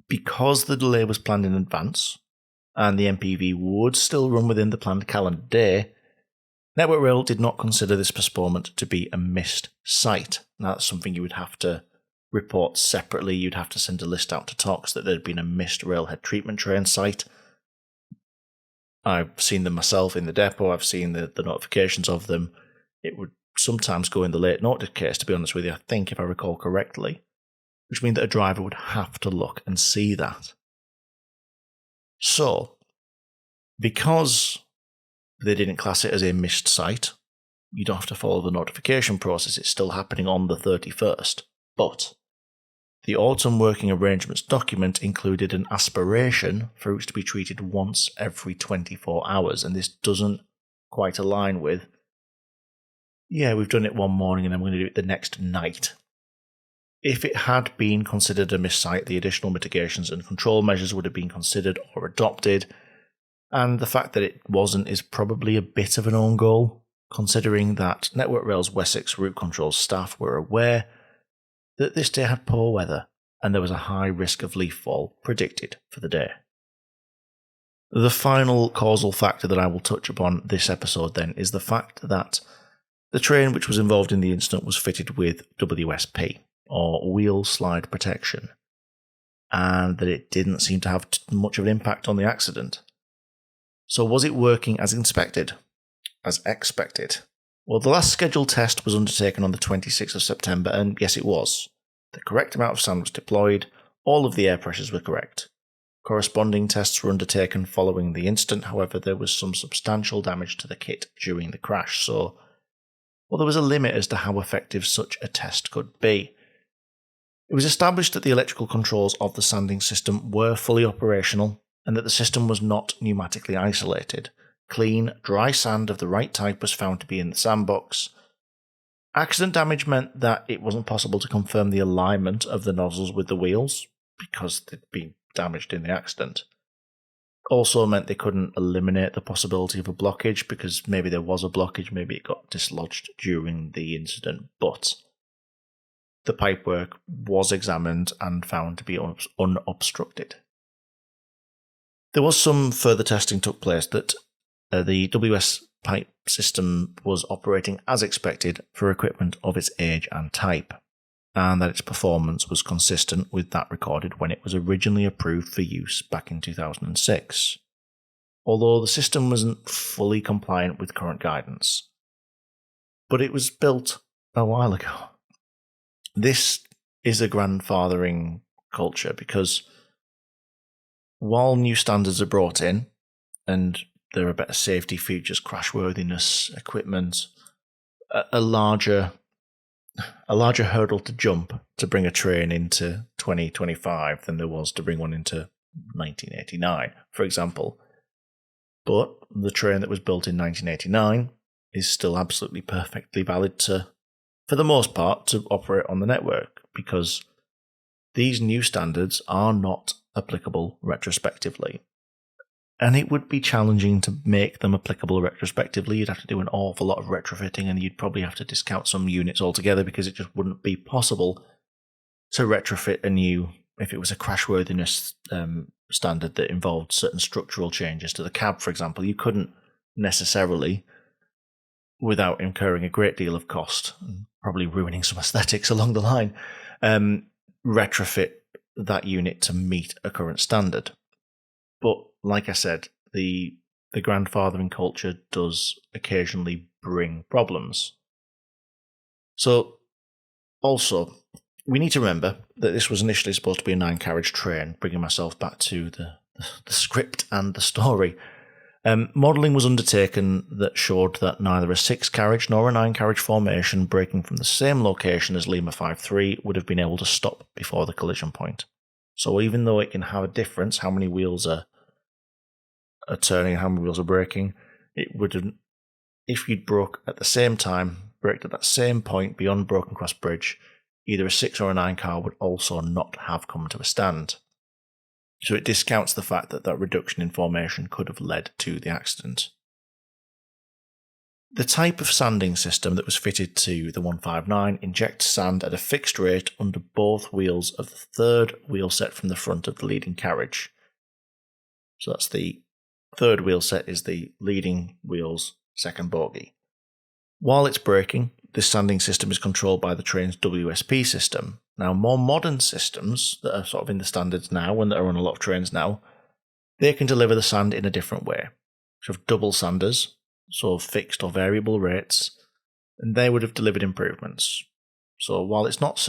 Because the delay was planned in advance, and the MPV would still run within the planned calendar day, Network Rail did not consider this postponement to be a missed site. Now that's something you would have to report separately. You'd have to send a list out to TOCs that there had been a missed railhead treatment train site. I've seen them myself in the depot. I've seen the notifications of them. It would sometimes go in the late notice case, to be honest with you, I think, if I recall correctly, which means that a driver would have to look and see that. So, because they didn't class it as a missed site, you don't have to follow the notification process. It's still happening on the 31st. But the autumn working arrangements document included an aspiration for routes to be treated once every 24 hours, and this doesn't quite align with, yeah, we've done it one morning and then we're going to do it the next night. If it had been considered a missed site, the additional mitigations and control measures would have been considered or adopted, and the fact that it wasn't is probably a bit of an own goal, considering that Network Rail's Wessex route control staff were aware that this day had poor weather and there was a high risk of leaf fall predicted for the day. The final causal factor that I will touch upon this episode then is the fact that the train which was involved in the incident was fitted with WSP, or wheel slide protection, and that it didn't seem to have much of an impact on the accident. So was it working as inspected? As expected? Well, the last scheduled test was undertaken on the 26th of September, and yes, it was. The correct amount of sand was deployed, all of the air pressures were correct. Corresponding tests were undertaken following the incident, however, there was some substantial damage to the kit during the crash, so there was a limit as to how effective such a test could be. It was established that the electrical controls of the sanding system were fully operational, and that the system was not pneumatically isolated. Clean, dry sand of the right type was found to be in the sandbox. Accident damage meant that it wasn't possible to confirm the alignment of the nozzles with the wheels, because they'd been damaged in the accident. Also meant they couldn't eliminate the possibility of a blockage, because maybe there was a blockage, maybe it got dislodged during the incident, but the pipework was examined and found to be unobstructed. There was some further testing took place that the WS pipe system was operating as expected for equipment of its age and type, and that its performance was consistent with that recorded when it was originally approved for use back in 2006, although the system wasn't fully compliant with current guidance. But it was built a while ago. This is a grandfathering culture because while new standards are brought in and there are better safety features, crashworthiness, equipment, a larger hurdle to jump to bring a train into 2025 than there was to bring one into 1989, for example. But the train that was built in 1989 is still absolutely perfectly valid for the most part, to operate on the network, because these new standards are not applicable retrospectively. And it would be challenging to make them applicable retrospectively. You'd have to do an awful lot of retrofitting, and you'd probably have to discount some units altogether because it just wouldn't be possible to retrofit a new, if it was a crashworthiness standard that involved certain structural changes to the cab, for example. You couldn't necessarily, without incurring a great deal of cost and probably ruining some aesthetics along the line, retrofit that unit to meet a current standard. But like I said, the grandfathering culture does occasionally bring problems. So also, we need to remember that this was initially supposed to be a 9-carriage train, bringing myself back to the script and the story. Modelling was undertaken that showed that neither a 6-carriage nor a 9-carriage formation breaking from the same location as Lima 5-3 would have been able to stop before the collision point. So even though it can have a difference, how many wheels are turning and how many wheels are braking, it wouldn't, if you'd broke at the same time, braked at that same point beyond Broken Cross Bridge, either a 6 or a 9 car would also not have come to a stand. So it discounts the fact that reduction in formation could have led to the accident. The type of sanding system that was fitted to the 159 injects sand at a fixed rate under both wheels of the third wheel set from the front of the leading carriage. So that's the third wheel set is the leading wheel's second bogie. While it's braking, this sanding system is controlled by the train's WSP system. Now, more modern systems that are sort of in the standards now and that are on a lot of trains now, they can deliver the sand in a different way. So have double sanders, so fixed or variable rates, and they would have delivered improvements. So while it's not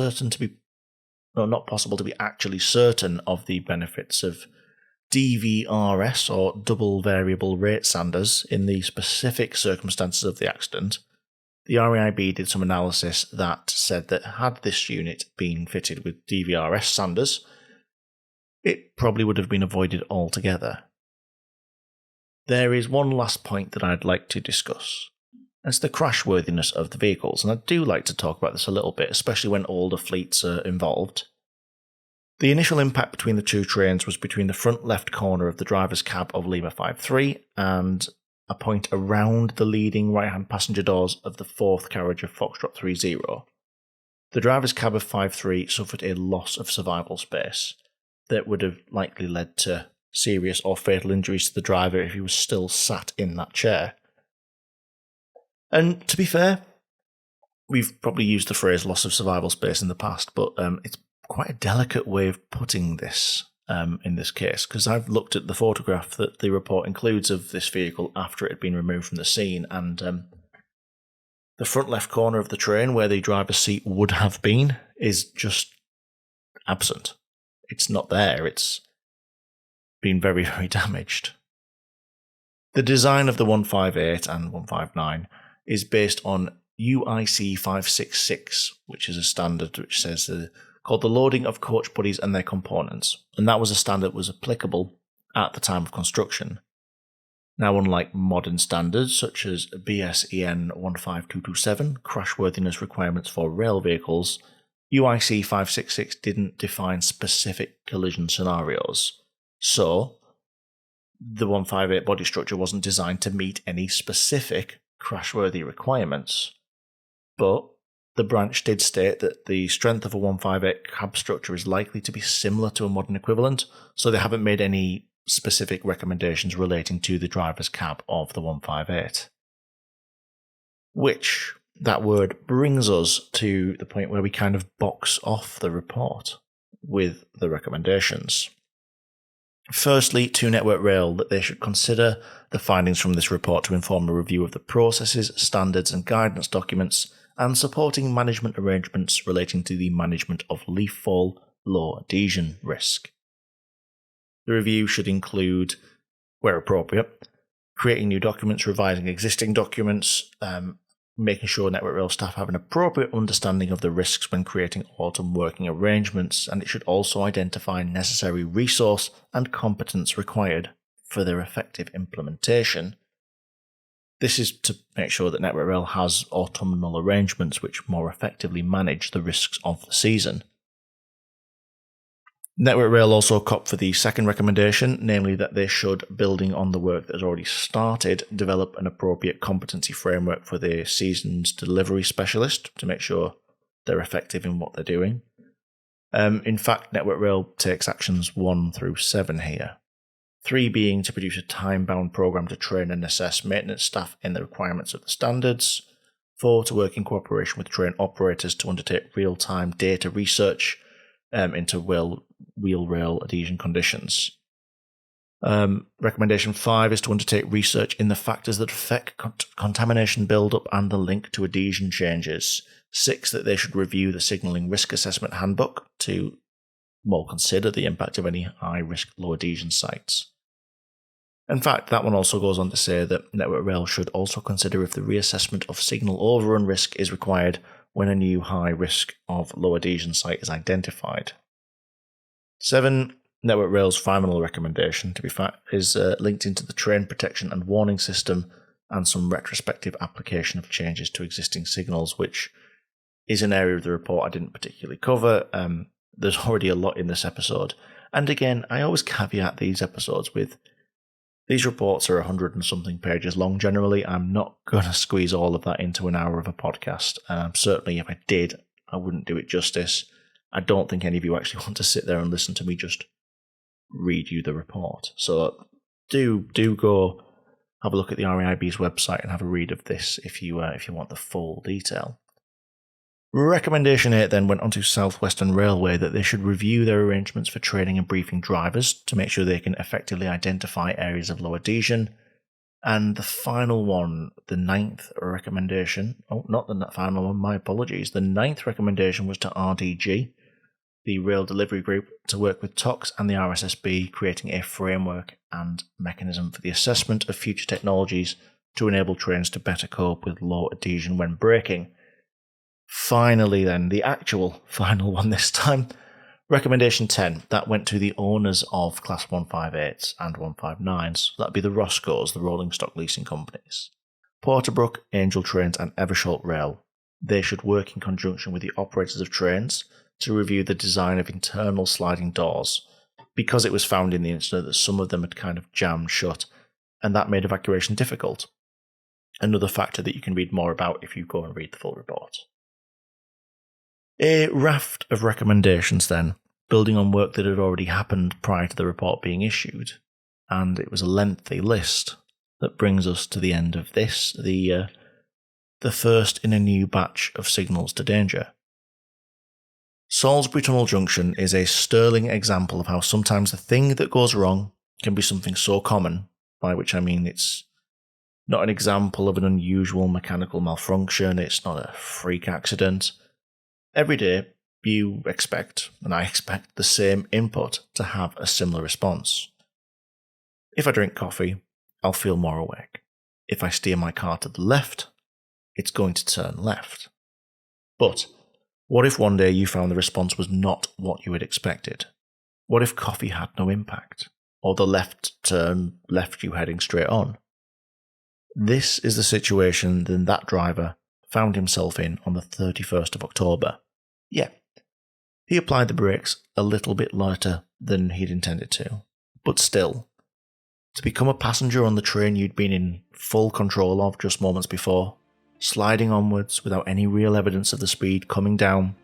not possible to be actually certain of the benefits of DVRS or double variable rate sanders in the specific circumstances of the accident, the RAIB did some analysis that said that had this unit been fitted with DVRS sanders, it probably would have been avoided altogether. There is one last point that I'd like to discuss. That's the crashworthiness of the vehicles, and I do like to talk about this a little bit, especially when older fleets are involved. The initial impact between the two trains was between the front left corner of the driver's cab of Lima 5-3 and a point around the leading right-hand passenger doors of the fourth carriage of Foxtrot 3-0. The driver's cab of 5-3 suffered a loss of survival space that would have likely led to serious or fatal injuries to the driver if he was still sat in that chair. And to be fair, we've probably used the phrase loss of survival space in the past, but it's quite a delicate way of putting this in this case, because I've looked at the photograph that the report includes of this vehicle after it had been removed from the scene, and the front left corner of the train where the driver's seat would have been is just absent. It's not there. It's been very, very damaged. The design of the 158 and 159 is based on UIC 566, which is a standard which says called the loading of coach bodies and their components, and that was a standard that was applicable at the time of construction. Now, unlike modern standards such as BSEN 15227, crashworthiness requirements for rail vehicles, UIC 566 didn't define specific collision scenarios. So, the 158 body structure wasn't designed to meet any specific crashworthy requirements. But the branch did state that the strength of a 158 cab structure is likely to be similar to a modern equivalent, so they haven't made any specific recommendations relating to the driver's cab of the 158. Which, that word brings us to the point where we kind of box off the report with the recommendations. Firstly, to Network Rail that they should consider the findings from this report to inform a review of the processes, standards and guidance documents and supporting management arrangements relating to the management of leaf fall low adhesion risk. The review should include, where appropriate, creating new documents, revising existing documents, making sure Network Rail staff have an appropriate understanding of the risks when creating autumn working arrangements, and it should also identify necessary resource and competence required for their effective implementation. This is to make sure that Network Rail has autumnal arrangements which more effectively manage the risks of the season. Network Rail also copped for the second recommendation, namely that they should, building on the work that has already started, develop an appropriate competency framework for their season's delivery specialist to make sure they're effective in what they're doing. In fact, Network Rail takes actions 1 through 7 here. 3 being to produce a time-bound program to train and assess maintenance staff in the requirements of the standards. 4 to work in cooperation with train operators to undertake real-time data research into wheel rail adhesion conditions. Recommendation 5 is to undertake research in the factors that affect contamination buildup and the link to adhesion changes. 6 that they should review the signalling risk assessment handbook to more consider the impact of any high risk low adhesion sites. In fact, that one also goes on to say that Network Rail should also consider if the reassessment of signal overrun risk is required when a new high risk of low adhesion site is identified. 7. Network Rail's final recommendation, to be fact, is linked into the train protection and warning system and some retrospective application of changes to existing signals, which is an area of the report I didn't particularly cover. There's already a lot in this episode. And again, I always caveat these episodes with these reports are 100 and something pages long generally. I'm not going to squeeze all of that into an hour of a podcast. Certainly if I did, I wouldn't do it justice. I don't think any of you actually want to sit there and listen to me just read you the report. So do go have a look at the RAIB's website and have a read of this if you want the full detail. Recommendation 8 then went on to South Western Railway that they should review their arrangements for training and briefing drivers to make sure they can effectively identify areas of low adhesion. And the final one, the 9th recommendation, not the final one, my apologies, the 9th recommendation was to RDG, the Rail Delivery Group, to work with TOCs and the RSSB, creating a framework and mechanism for the assessment of future technologies to enable trains to better cope with low adhesion when braking. Finally then, the actual final one this time, recommendation 10, that went to the owners of Class 158s and 159s, that'd be the Roscoes, the rolling stock leasing companies. Porterbrook, Angel Trains and Eversholt Rail. They should work in conjunction with the operators of trains to review the design of internal sliding doors, because it was found in the incident that some of them had kind of jammed shut, and that made evacuation difficult. Another factor that you can read more about if you go and read the full report. A raft of recommendations then, building on work that had already happened prior to the report being issued, and it was a lengthy list that brings us to the end of this, the first in a new batch of signals to danger. Salisbury Tunnel Junction is a sterling example of how sometimes the thing that goes wrong can be something so common, by which I mean it's not an example of an unusual mechanical malfunction, it's not a freak accident. Every day, you expect, and I expect, the same input to have a similar response. If I drink coffee, I'll feel more awake. If I steer my car to the left, it's going to turn left. But what if one day you found the response was not what you had expected? What if coffee had no impact? Or the left turn left you heading straight on? This is the situation that driver found himself in on the 31st of October. Yeah, he applied the brakes a little bit later than he'd intended to, but still, to become a passenger on the train you'd been in full control of just moments before, sliding onwards without any real evidence of the speed coming down,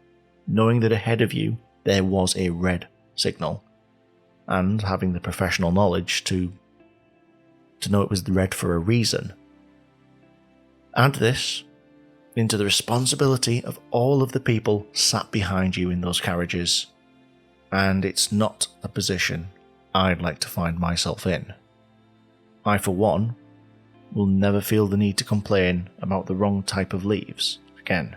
knowing that ahead of you there was a red signal, and having the professional knowledge to know it was red for a reason. Add this into the responsibility of all of the people sat behind you in those carriages, and it's not a position I'd like to find myself in. I, for one, will never feel the need to complain about the wrong type of leaves again.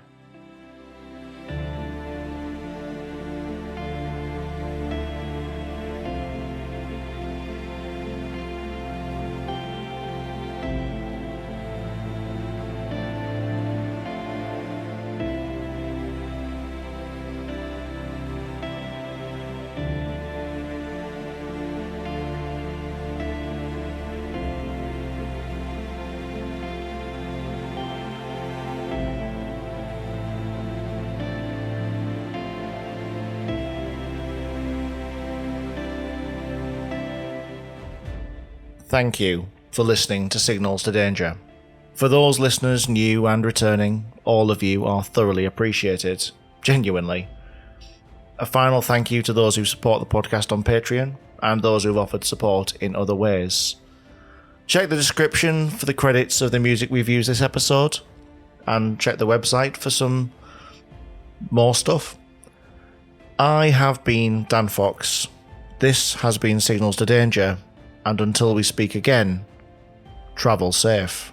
Thank you for listening to Signals to Danger. For those listeners, new and returning, all of you are thoroughly appreciated. Genuinely. A final thank you to those who support the podcast on Patreon, and those who've offered support in other ways. Check the description for the credits of the music we've used this episode, and check the website for some more stuff. I have been Dan Fox. This has been Signals to Danger. And until we speak again, travel safe.